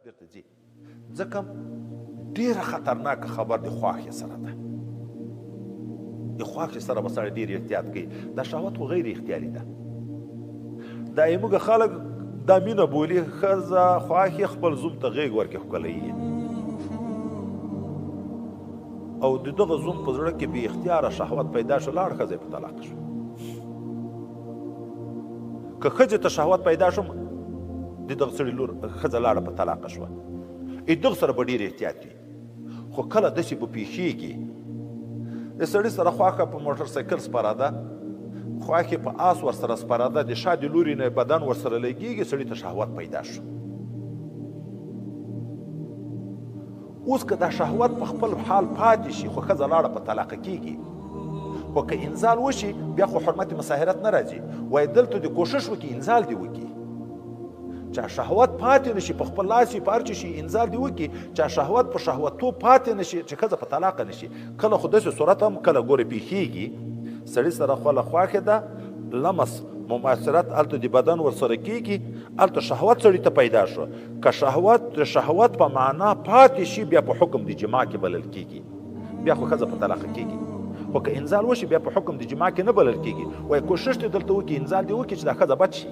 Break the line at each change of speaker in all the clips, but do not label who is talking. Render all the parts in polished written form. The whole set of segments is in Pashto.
بیرته ځي ځکه ډېره خطرناکه خبر د خواښې سره ده. د خواښې سره به سړی ډېر احتیاط کوي. دا شهوت خو غیر اختیاري ده. دا موږ خلک دا مینه بولي ښځه خواښې خپل زوم ته غېږ ورکړي ښکلی او د دغه زوم په زړه کې بې اختیاره شهوت پیدا شو لاړ ښځه یې په طلاق شو. که ښځې ته شهوت پیدا شو د دغه سړي لور ښځه لاړه په طلاقه شوه دغه سره به ډېر احتیاط وي. خو کله داسې به پیښېږي د سړي سره خواښه په موټر سایکل سپاره ده خواښې په آس ورسره سپاره ده د شا د لوري نه بدن ورسره لګېږي سړي ته شهوت پیدا شو. اوس که دا شهوت په خپل حال پاتې شي خو ښځه لاړه په طلاقه کېږي خو که انزال وشي بیا خو حرمت مساهرت نه راځي وایي دلته دې کوشش وکړي انزال دې وکړي چا شهوت پاتې نشي په خپل لاس یې پارچې شي انزال دې وکړي چا شهوت په شهوتو پاتې نشي چې ښځه په طلاقه نشي. کله خو داسې صورت هم کله ګوره پیښېږي سړي سره خپله خواښې ده لمس مماثرت هلته د بدن ورسره کېږي هلته شهوت سړي ته پیدا شو. که شهوت په معنا پاتې شي بیا په حکم د جماع کې بلل کېږي بیا خو ښځه په طلاقه کېږي. خو که انزال وشي بیا په حکم د جماع کې نه بلل کېږي وایي کوشش دې دلته وکړي انزال دې وکړي چې دا ښځه بد شي.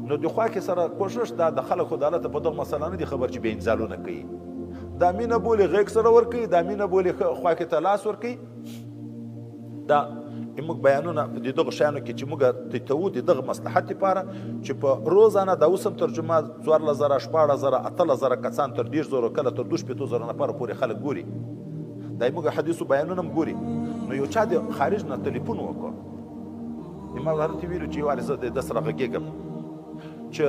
نو د خواښې سره کوشش دا د خلکو د حالته په دغه مسله نه دي خبر چې بیا انزالونه کوي. دا مینه بولي غېږ سره ورکوي دا مینه بولي خواښې ته لاس ورکوي. دا موږ بیانونه په دغه شیانو کې چې موږ کوو د دغه مصلحت لپاره چې په روزانه دا اوس هم ترجمه 14,000 16,000 18,000 کسان تر 10,000 کله تر 25,000 نفره پورې خلک ګوري. دا موږ حدیثو بیانونه هم ګوري. نو یو چا د خارج نه تلیفون وکړ ما ورته ویلو چې یوارې زه د سره غږېږم چې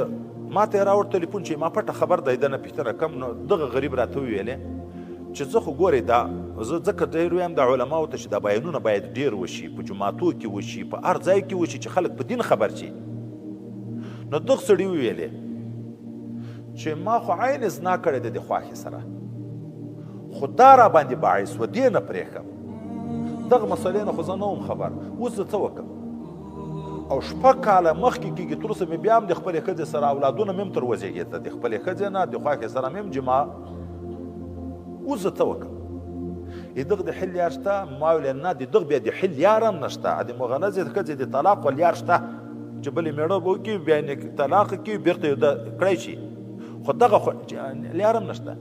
ما ته یې راوړ تلیفون چې ما پټه خبر دی د نه پوښتنه کوم نو دغه غریب راته وویلې چې زه خو ګورې دا زه ځکه ډېر وایم د علماو ته چې دا بیانونه باید ډېر وشي په جوماتو کې وشي په هر ځای کې وشي چې خلک په دین خبر شي. نو دغه سړي وویلې چې ما خو عین زنا کړې ده د خواښې سره خو دا را باندې باعث و دې نه پرېښم دغه مسلې نه خو زه نه وم خبر اوس زه څه وکړم او 6 کاله مخکې کېږي تر اوسه مې بیا هم د خپلې ښځې سره اولادونه مې هم تر وزېږېده د خپلې ښځې نه د خواښې سره مې هم جماع اوس زه څه وکړم دغه د حل یار شته ما ویل نه د دغه بیا د حل یار هم نشته د مغلظې ښځې د طلاق ول یار شته چې بلې مېړه به وکړي بیا یې طلاق کړي بېرته یې کړی شي خو دغه خو یار هم نشته.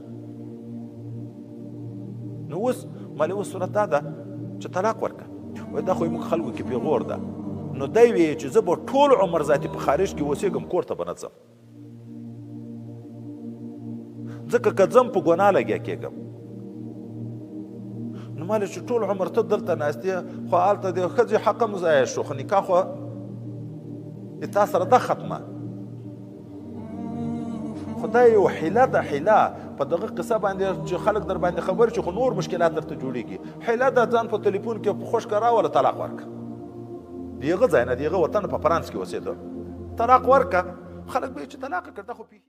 نو اوس مالې اوس صورت دا ده چې طلاق ورکړه وایي دا خو موږ خلکو کې پیغور ده. نو دی ویې چې زه به ټول عمر ذاتي په خارج کې اوسېږم کور ته به نه ځم ځکه که ځم په ګناه لګیا کېږم. نو مالې چې ټول عمر ته دلته ناست یې خو هلته د ښځې حق هم ضایع شو خو نکاح خو تا سره ده ختمه. خو دا یو حیله ده حیله په دغه قصه باندې چې خلک در باندې خبر شي خو نور مشکلات درته جوړېږي. حیله ده ځان په تلیفون کې خوش که راوله طلاق ورکړه د هغه ځای نه د هغه وطن په فرانس کې اوسېده طلاق ورکړه خلک به یې چې طلاق کړه دا خو